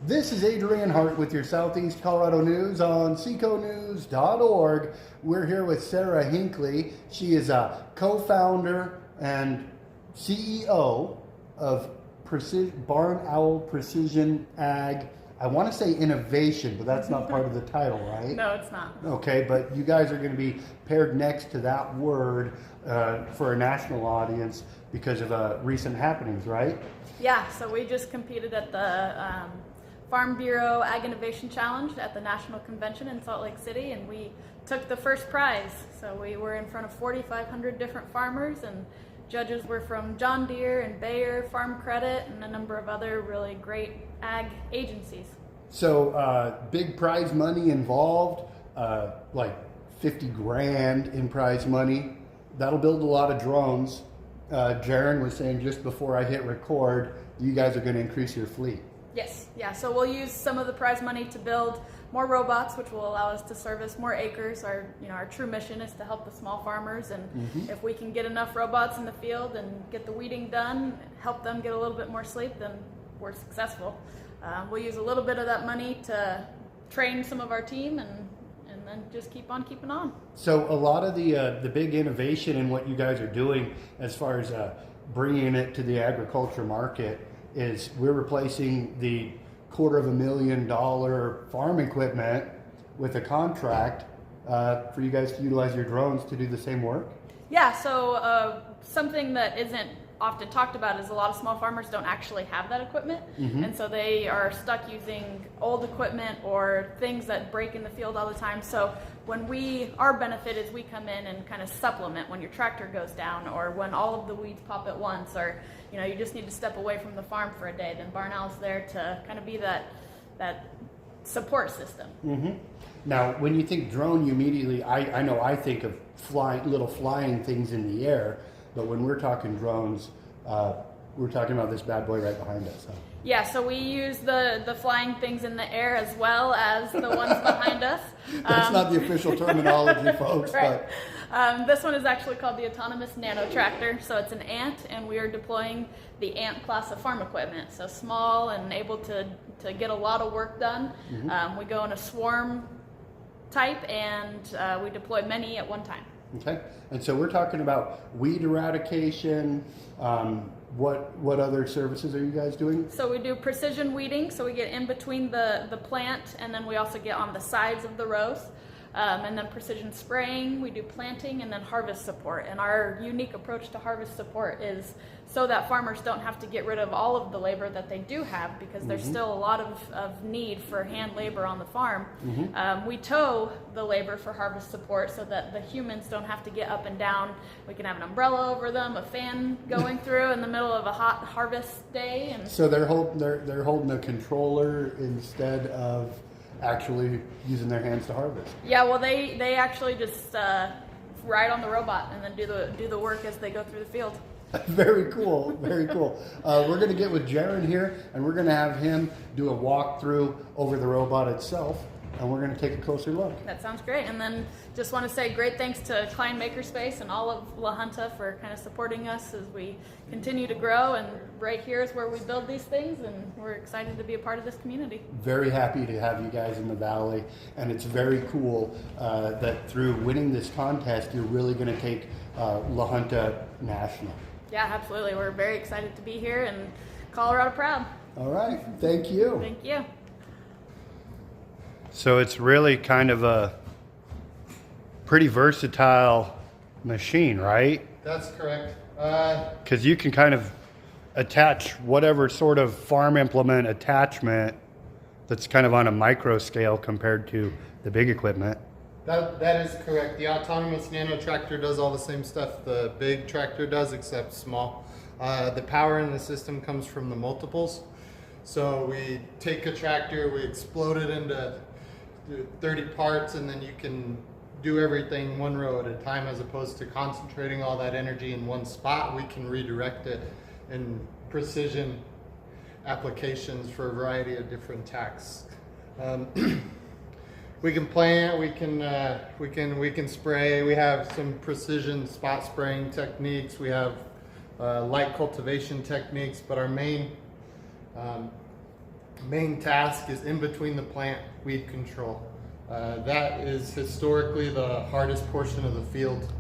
This is Adrian Hart with your Southeast Colorado News on seconews.org. We're here with Sarah Hinckley. She is a co-founder and CEO of Barn Owl Precision Ag. I want to say innovation, but that's not part of the title, right? No, it's not. Okay, but you guys are going to be paired next to that word for a national audience because of recent happenings, right? Yeah, so we just competed at the Farm Bureau Ag Innovation Challenge at the National Convention in Salt Lake City, and we took the first prize. So we were in front of 4,500 different farmers, and judges were from John Deere and Bayer, Farm Credit, and a number of other really great ag agencies. So big prize money involved, like 50 grand in prize money. That'll build a lot of drones. Jaron was saying just before I hit record, you guys are going to increase your fleet. Yes, yeah, so we'll use some of the prize money to build more robots, which will allow us to service more acres. Our true mission is to help the small farmers, and if we can get enough robots in the field and get the weeding done, help them get a little bit more sleep, then we're successful. We'll use a little bit of that money to train some of our team and then just keep on keeping on. So a lot of the big innovation in what you guys are doing as far as bringing it to the agriculture market is we're replacing the $250,000 farm equipment with a contract for you guys to utilize your drones to do the same work? Yeah, so something that isn't often talked about is a lot of small farmers don't actually have that equipment, and so they are stuck using old equipment or things that break in the field all the time. So our benefit is we come in and kind of supplement when your tractor goes down or when all of the weeds pop at once, or you just need to step away from the farm for a day. Then Barn Owl's there to kind of be that support system. Now, when you think drone, you immediately, I know I think of little flying things in the air, but when we're talking drones, we're talking about this bad boy right behind us. Huh? Yeah, so we use the flying things in the air as well as the ones behind us. That's not the official terminology, folks. Right. But this one is actually called the autonomous Nanottrctor. So it's an ant, and we are deploying the ant class of farm equipment. So small and able to get a lot of work done. We go in a swarm type, and we deploy many at one time. Okay, and so we're talking about weed eradication. What other services are you guys doing? So we do precision weeding, so we get in between the plant, and then we also get on the sides of the rows. And then precision spraying, we do planting, and then harvest support. And our unique approach to harvest support is so that farmers don't have to get rid of all of the labor that they do have, because there's still a lot of need for hand labor on the farm. We tow the labor for harvest support so that the humans don't have to get up and down. We can have an umbrella over them, a fan going through in the middle of a hot harvest day. And so they're holding a controller instead of actually using their hands to harvest. Yeah, well, they actually just ride on the robot and then do the work as they go through the field. Very cool, very cool. We're going to get with Jaron here, and we're going to have him do a walkthrough over the robot itself, and we're going to take a closer look. That sounds great. And then just want to say great thanks to Klein Makerspace and all of La Junta for kind of supporting us as we continue to grow. And right here is where we build these things, and we're excited to be a part of this community. Very happy to have you guys in the Valley, and it's very cool that through winning this contest, you're really going to take La Junta national. Yeah, absolutely. We're very excited to be here, and Colorado proud. All right. Thank you. Thank you. So it's really kind of a pretty versatile machine, right? That's correct. Because you can kind of attach whatever sort of farm implement attachment that's kind of on a micro scale compared to the big equipment. That is correct. The autonomous Nanottrctor does all the same stuff the big tractor does, except small. The power in the system comes from the multiples. So we take a tractor, we explode it into 30 parts, and then you can do everything one row at a time, as opposed to concentrating all that energy in one spot. We can redirect it in precision applications for a variety of different tasks. We can plant, we can spray. We have some precision spot spraying techniques. We have light cultivation techniques, but our main main task is in between the plant weed control. That is historically the hardest portion of the field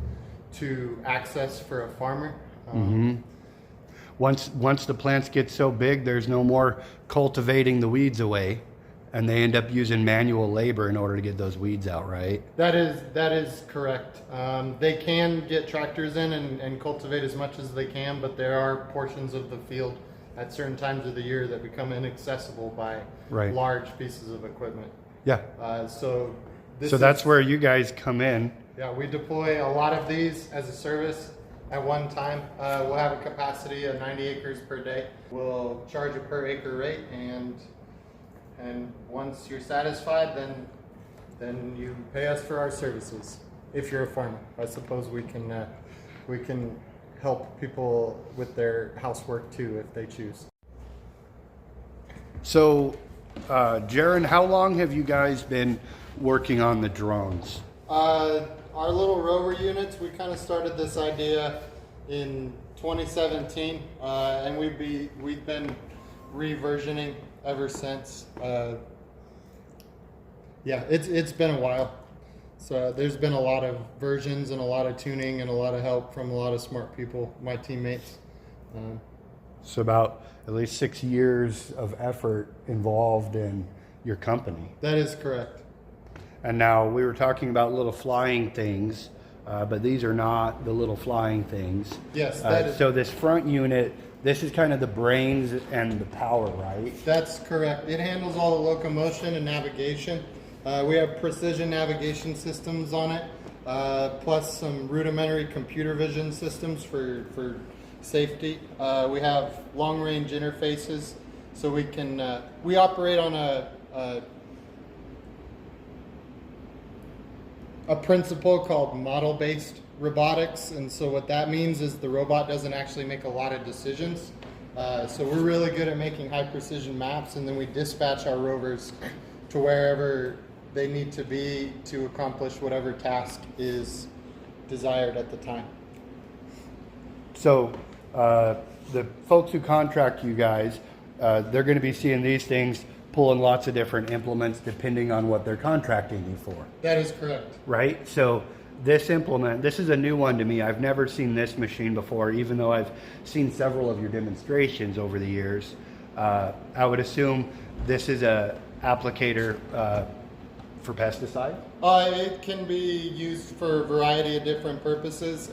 to access for a farmer. Once the plants get so big, there's no more cultivating the weeds away, and they end up using manual labor in order to get those weeds out, right? That is correct. They can get tractors in and cultivate as much as they can, but there are portions of the field at certain times of the year that become inaccessible by large pieces of equipment. Yeah. So that's where you guys come in. Yeah, we deploy a lot of these as a service at one time. We'll have a capacity of 90 acres per day. We'll charge a per acre rate, and once you're satisfied, then you pay us for our services. If you're a farmer, I suppose we can help people with their housework too if they choose. So, Jaron, how long have you guys been working on the drones? Our little rover units, we kind of started this idea in 2017, and we've been reversioning ever since. Yeah, it's been a while. So there's been a lot of versions and a lot of tuning and a lot of help from a lot of smart people, my teammates. So about at least 6 years of effort involved in your company. That is correct. And now we were talking about little flying things, but these are not the little flying things. Yes, that is. So this front unit, this is kind of the brains and the power, right? That's correct. It handles all the locomotion and navigation. We have precision navigation systems on it, plus some rudimentary computer vision systems for safety. We have long-range interfaces, so we operate on a principle called model-based robotics, and so what that means is the robot doesn't actually make a lot of decisions. So we're really good at making high-precision maps, and then we dispatch our rovers to wherever they need to be to accomplish whatever task is desired at the time. So the folks who contract you guys, they're going to be seeing these things pulling lots of different implements depending on what they're contracting you for. That is correct. Right? So this implement, this is a new one to me. I've never seen this machine before, even though I've seen several of your demonstrations over the years. I would assume this is a applicator for pesticide? It can be used for a variety of different purposes.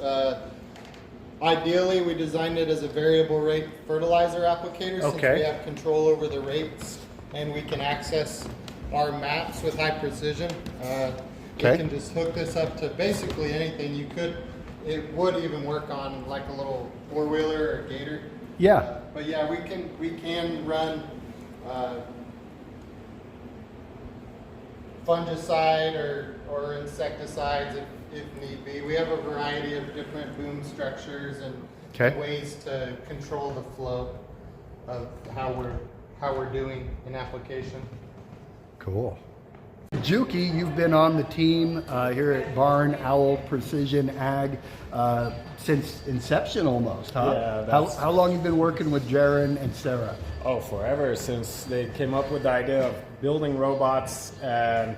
Ideally, we designed it as a variable rate fertilizer applicator since we have control over the rates and we can access our maps with high precision. You can just hook this up to basically anything. It would even work on like a little four-wheeler or gator. Yeah. But yeah, we can run fungicide or insecticides if need be. We have a variety of different boom structures and ways to control the flow of how we're doing an application. Cool. Juki, you've been on the team here at Barn Owl Precision Ag since inception almost, huh? Yeah. How long have you been working with Jaron and Sarah? Oh, forever, since they came up with the idea of building robots, and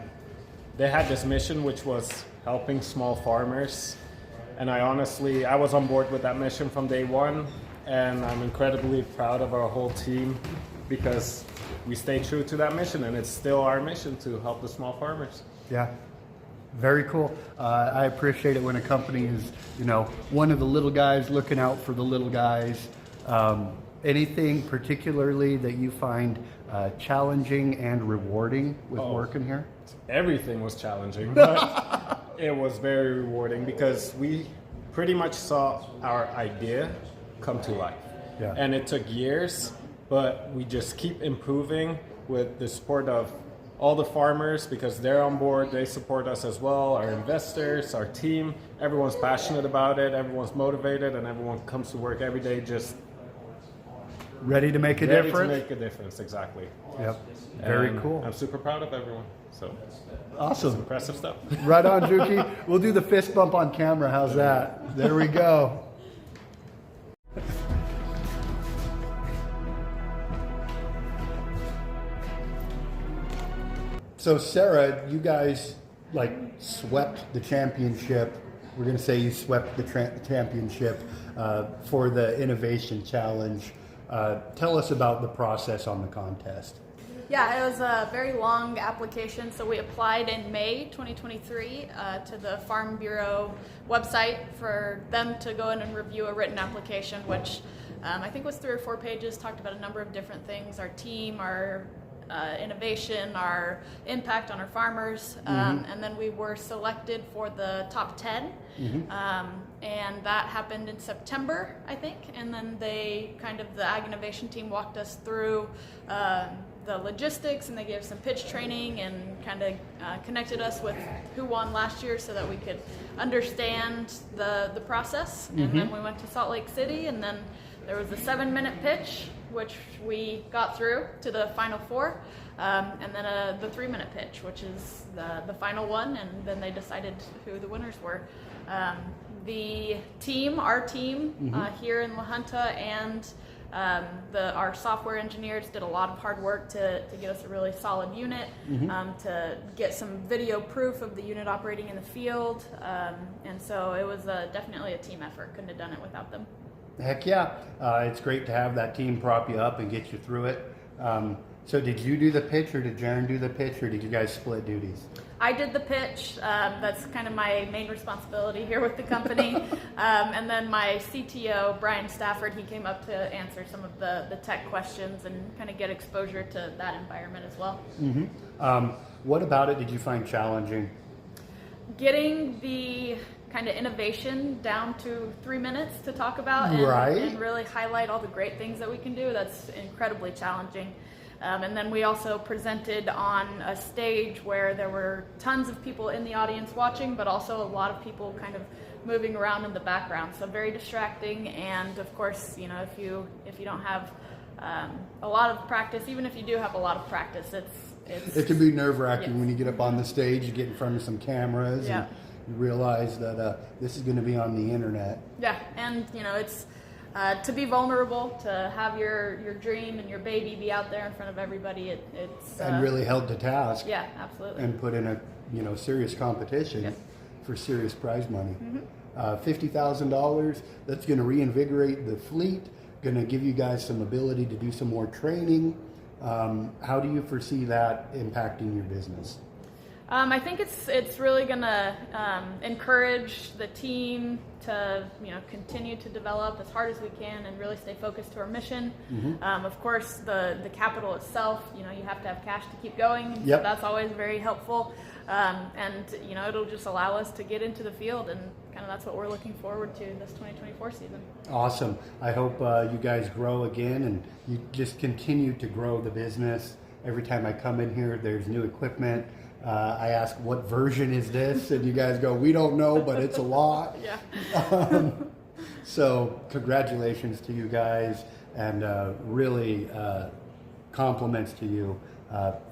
they had this mission which was helping small farmers. And I was on board with that mission from day one, and I'm incredibly proud of our whole team because we stay true to that mission, and it's still our mission to help the small farmers. Yeah, very cool. I appreciate it when a company is, one of the little guys looking out for the little guys. Anything particularly that you find challenging and rewarding with working here? Everything was challenging, but it was very rewarding because we pretty much saw our idea come to life. Yeah. And it took years, but we just keep improving with the support of all the farmers because they're on board, they support us as well, our investors, our team, everyone's passionate about it, everyone's motivated, and everyone comes to work every day just ready to make a ready difference? to make a difference, exactly. Yep, very And cool. I'm super proud of everyone, so Awesome. it's impressive stuff. Right on, Juki. We'll do the fist bump on camera. How's that? There we go. So Sarah, you guys like swept the championship. We're going to say you swept the championship for the Innovation Challenge. Tell us about the process on the contest. Yeah, it was a very long application. So we applied in May 2023 to the Farm Bureau website for them to go in and review a written application, which I think was 3 or 4 pages, talked about a number of different things, our team, our innovation, our impact on our farmers, and then we were selected for the top 10, and that happened in September, I think, and then the Ag Innovation team walked us through the logistics, and they gave some pitch training and kind of connected us with who won last year so that we could understand the process, and then we went to Salt Lake City, and then there was a 7-minute pitch, which we got through to the final 4, and then the 3-minute pitch, which is the final one, and then they decided who the winners were. Our team here in La Junta and our software engineers did a lot of hard work to get us a really solid unit, to get some video proof of the unit operating in the field, and so it was definitely a team effort. Couldn't have done it without them. Heck yeah. It's great to have that team prop you up and get you through it. So did you do the pitch, or did Jaron do the pitch, or did you guys split duties? I did the pitch. That's kind of my main responsibility here with the company. And then my CTO, Brian Stafford, he came up to answer some of the tech questions and kind of get exposure to that environment as well. What about it did you find challenging? Getting the kind of innovation down to 3 minutes to talk about and really highlight all the great things that we can do. That's incredibly challenging. And then we also presented on a stage where there were tons of people in the audience watching, but also a lot of people kind of moving around in the background. So very distracting. And of course, you know, if you don't have a lot of practice, even if you do have a lot of practice, it can be nerve-wracking when you get up on the stage, you get in front of some cameras, and you realize that this is going to be on the internet. Yeah, and you know, it's to be vulnerable, to have your dream and your baby be out there in front of everybody. It's and really held to task. Yeah, absolutely. And put in a serious competition for serious prize money. $50,000. That's going to reinvigorate the fleet. Going to give you guys some ability to do some more training. How do you foresee that impacting your business? I think it's really going to encourage the team to continue to develop as hard as we can and really stay focused to our mission. Of course, the capital itself, you have to have cash to keep going. So that's always very helpful. And it'll just allow us to get into the field, and kind of that's what we're looking forward to this 2024 season. Awesome. I hope you guys grow again, and you just continue to grow the business. Every time I come in here, there's new equipment. I ask, what version is this? And you guys go, we don't know, but it's a lot. So congratulations to you guys, and really compliments to you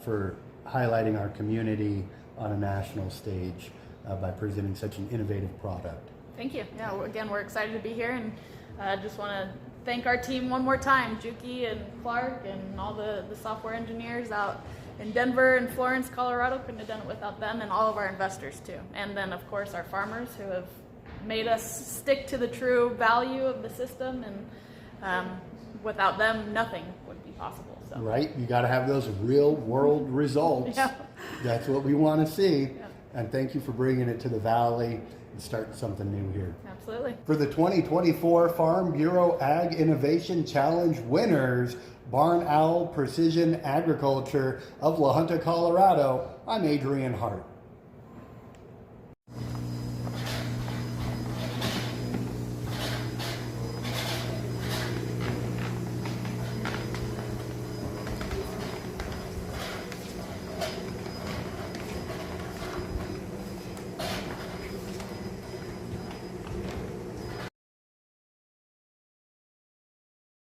for highlighting our community on a national stage by presenting such an innovative product. Thank you. Yeah, again, we're excited to be here, and just want to thank our team one more time, Juki and Clark and all the software engineers out in Denver and Florence, Colorado. Couldn't have done it without them, and all of our investors too. And then of course our farmers, who have made us stick to the true value of the system, and without them nothing would be possible. So. Right, you got to have those real world results. That's what we want to see. And thank you for bringing it to the Valley and starting something new here. Absolutely. For the 2024 Farm Bureau Ag Innovation Challenge winners, Barn Owl Precision Agriculture of La Junta, Colorado, I'm Adrian Hart.